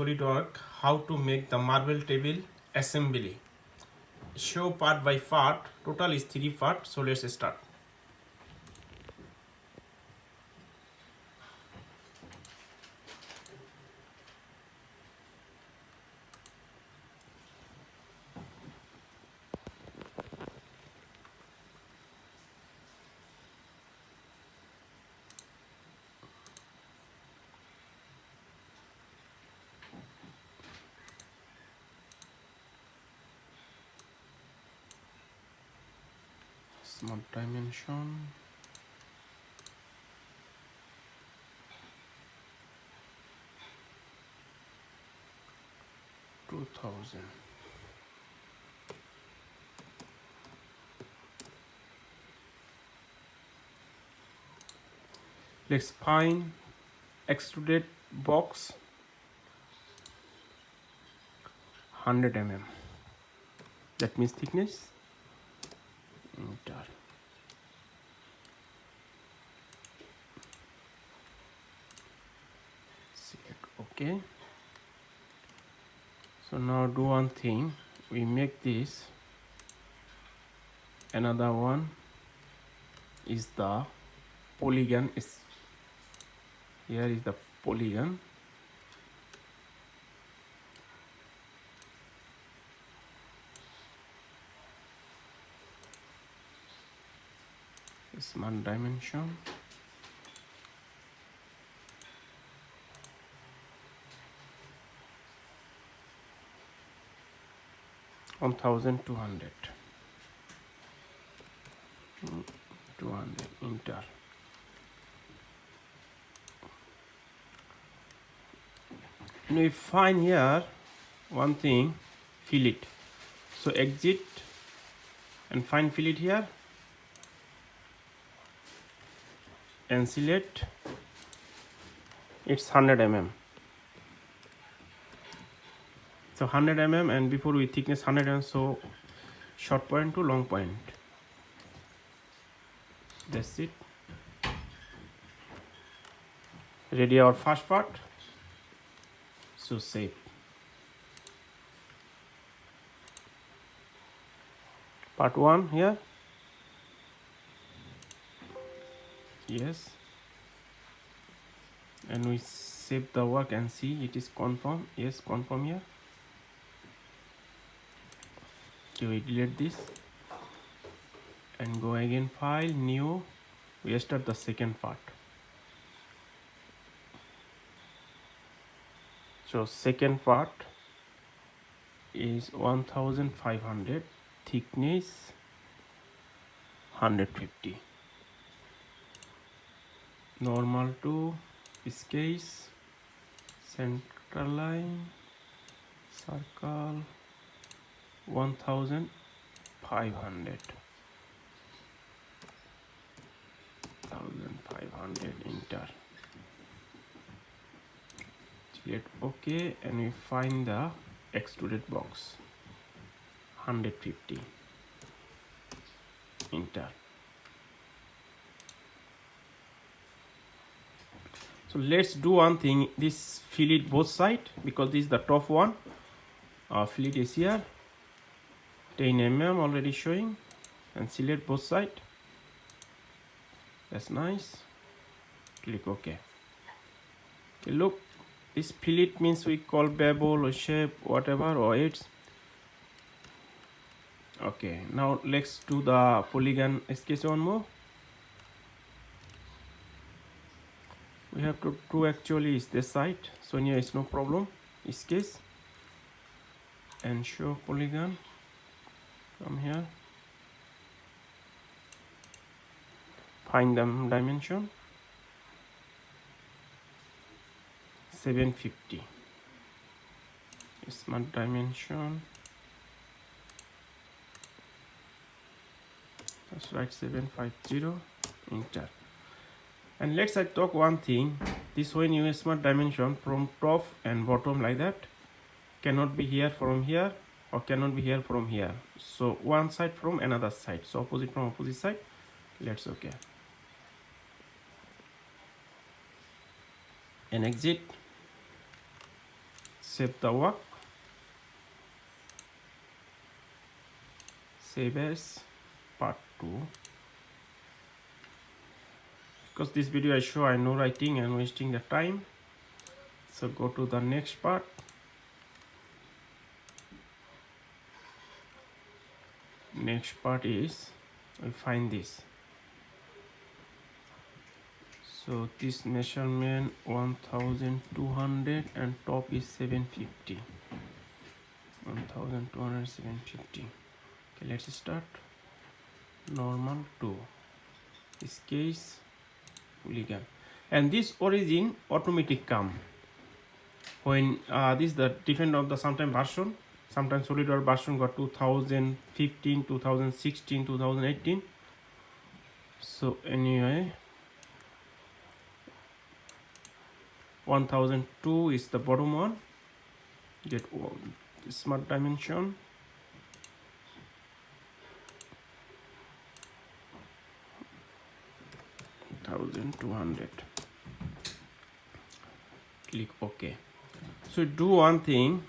SolidWorks how to make the marble table assembly. Show part by part. Total is 3 parts. So let's start. Smart dimension. $2,000. Let's find extruded box 100 mm. That means thickness. Enter. Select OK. So now do one thing. We make this. Another one is the polygon. Here is the polygon. Smart dimension. $1,200. 200. Enter. And we find here one thing, fillet. So exit and find fillet here and select. It's 100 mm. So 100 mm, and before we thickness 100 mm, so short point to long point. That's it. Ready our first part. So save. Part 1 here. Yes. And we save the work and see it is confirm. Yes, confirm here. Okay, we delete this and go again, file, new. We start the second part. So second part is 1500, thickness 150, normal to sketch, center line, circle 1500, 1500, enter. Select OK, and we find the extruded box 150, enter. So let's do one thing. This fillet both side, because this is the top one. Fillet is here, 10 mm already showing, and select both side. That's nice. Click OK. Okay, look, this fillet means we call bevel or shape, whatever, or it's okay. Now let's do the polygon sketch one more. We have to do actually is this side, so here is no problem. Sketch and show polygon from here. Find the dimension 750. Smart dimension. That's right, 750. Enter. And let's talk one thing. This when you smart dimension from top and bottom like that, cannot be here from here, or cannot be here from here. So one side from another side. So opposite from opposite side. Let's OK. And exit. save the work, save as part 2. Because this video I show I know writing and wasting the time, so go to the next part. Next part is we find this. So this measurement 1200 and top is 750. 1200, 750. Okay, let's start. Normal 2. This case polygon, and this origin automatic come when this the different of the sometime version. Sometimes SolidWorks version got 2015, 2016, 2018. So anyway, 1002 is the bottom one. Get one smart dimension. $1,200. Click OK. So do one thing.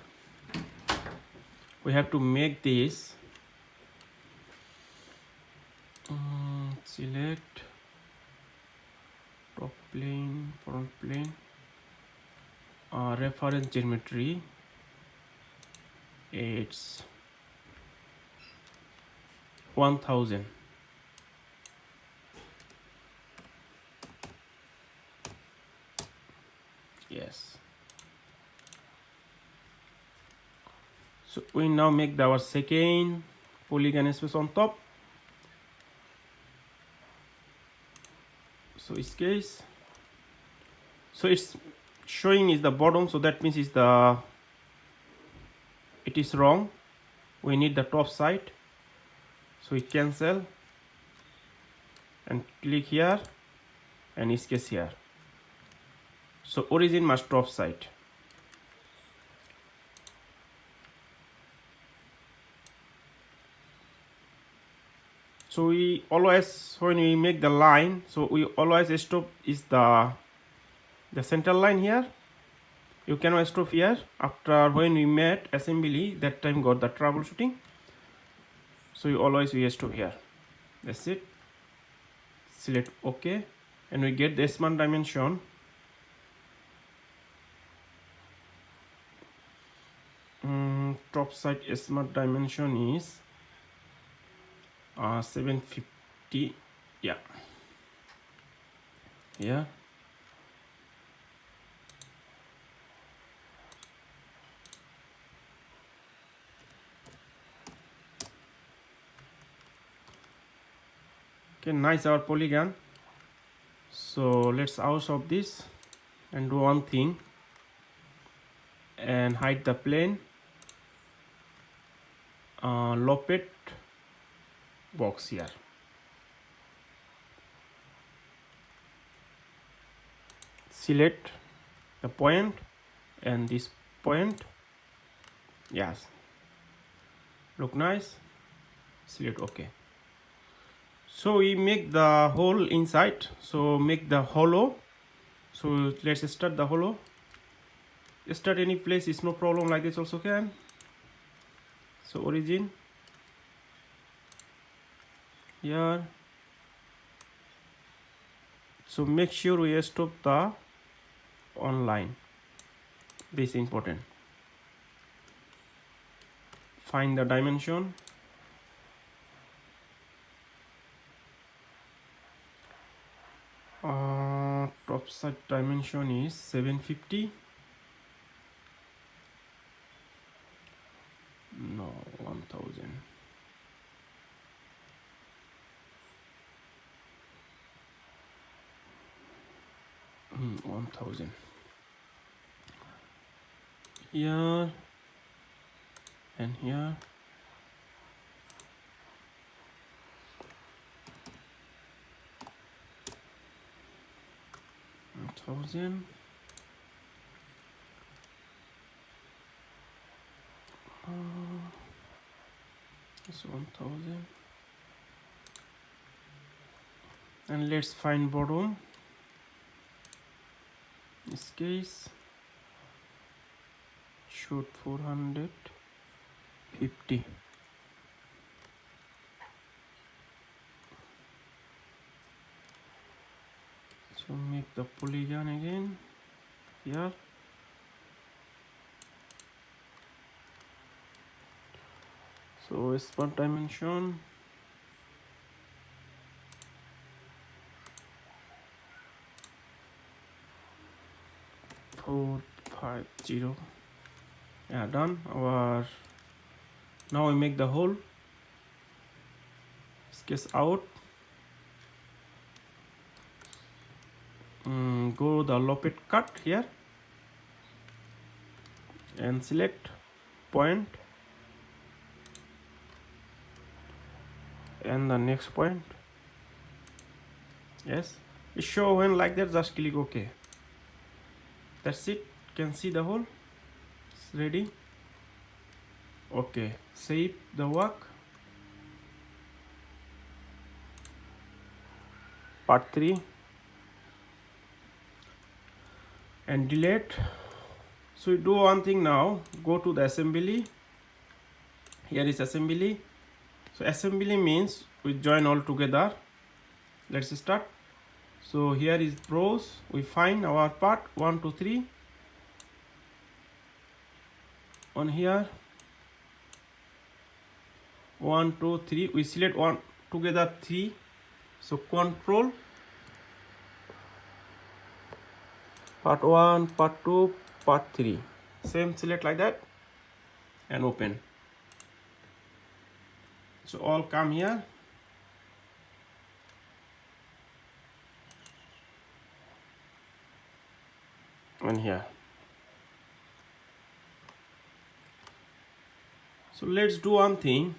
We have to make this. Select top plane, front plane, reference geometry. It's 1000. Yes. So we now make our second polygon space on top. So its case, so it's showing is the bottom, so that means it is wrong. We need the top side, so we cancel and click here and its case here. So origin must top side. So we always, when we make the line, so we always stop is the center line here. You cannot stop here. After when we made assembly, that time got the troubleshooting. So we stop here. That's it. Select OK, and we get the smart dimension. Top side smart dimension is 750. Yeah. Okay, nice our polygon. So let's out of this and do one thing and hide the plane. Lopet box here. Select the point and this point. Yes, look nice. Select OK. So we make the hole inside, so make the hollow. So let's start the hollow. Start any place is no problem, like this also can. So origin here. So make sure we stop the online. This is important. Find the dimension. Top side dimension is 750. No, 1000. Hmm, 1000. Here and here. 1000. It's 1000. And let's find bottom. In this case, shoot 450. So make the polygon again here. So smart dimension 450. Yeah, done. Our now we make the hole. Sketch out. Go the loped cut here and select point and the next point. Yes, it show when like that, just click OK. That's it. Can see the hole. It's ready. Okay, save the work. Part 3 and delete. So we do one thing now. Go to the assembly. Here is assembly. So assembly means we join all together. Let's start. So here is browse. We find our part 1 2 3 on here. 1 2 3. We select one together 3. So control part 1, part 2, part 3. Same select like that and open. So all come here. And here. So let's do one thing.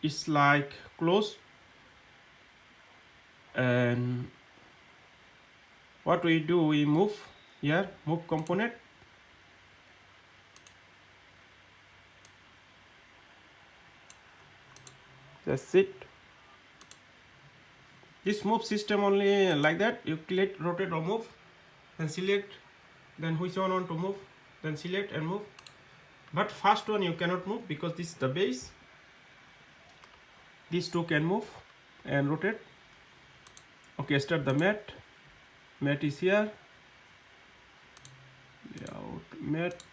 It's like close, and what we do, we move here, move component. That's it. This move system only like that. You click, rotate or move, then select, then which one want to move, then select and move. But first one you cannot move because this is the base. These two can move and rotate. Okay, start the mat. Mat is here. Layout mat.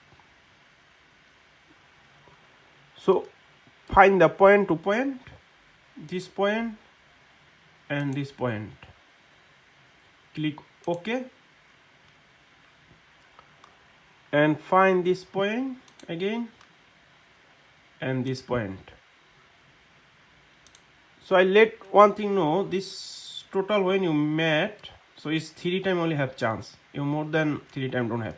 So find the point to point, this point and this point. Click OK and find this point again and this point. So I let one thing know, this total when you mat, so it's 3 times only have chance. You more than 3 times don't have.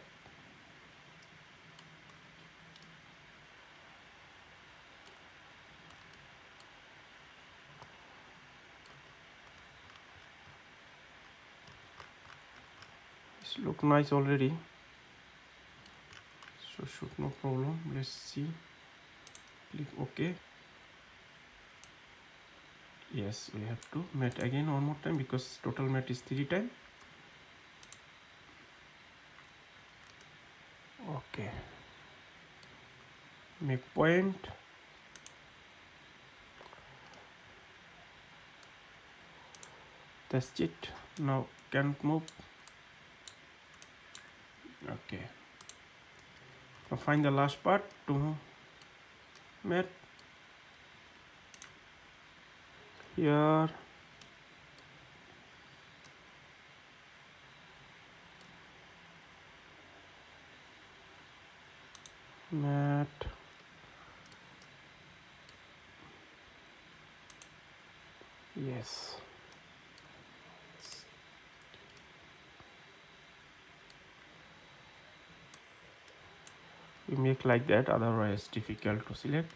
This look nice already. So shoot, no problem. Let's see. Click OK. Yes, we have to mat again one more time because total mat is 3 times. Okay. Make point. That's it. Now can't move. Okay. Now find the last part to mat. Here. Mat. Yes. We make like that, otherwise difficult to select.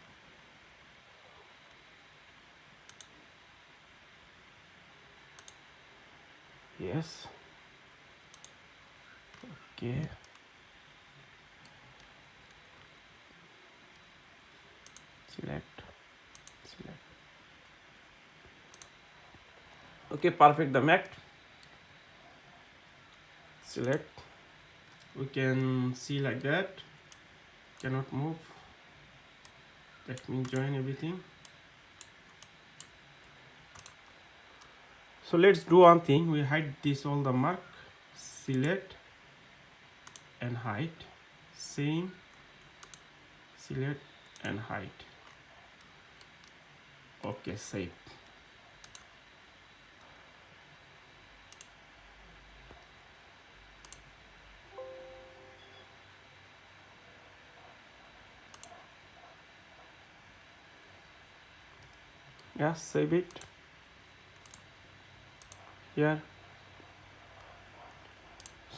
Yes. Okay. Select. Okay, perfect. The mat. Select. We can see like that. cannot move. Let me join everything. So let's do one thing. We hide this all the mark, select and hide, same, select and hide. Okay, save. Yeah, save it here.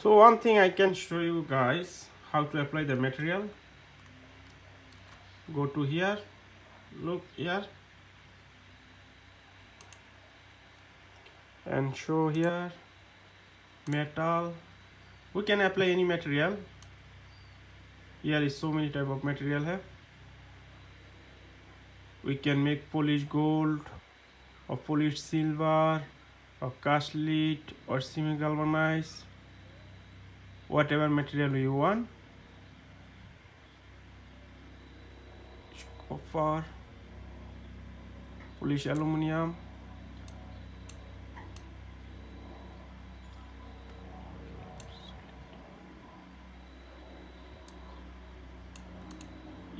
So one thing I can show you guys how to apply the material. Go to here, look here, and show here metal. We can apply any material. Here is so many type of material have. We can make polished gold or polished silver or cast lead or semi galvanized, whatever material you want. Copper, polished aluminum,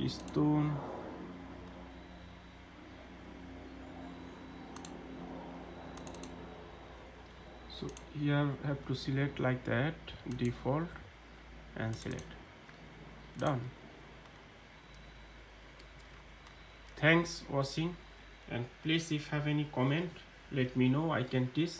stone, so here have to select like that, default, and select. Done. Thanks watching, and please if have any comment let me know, I can teach.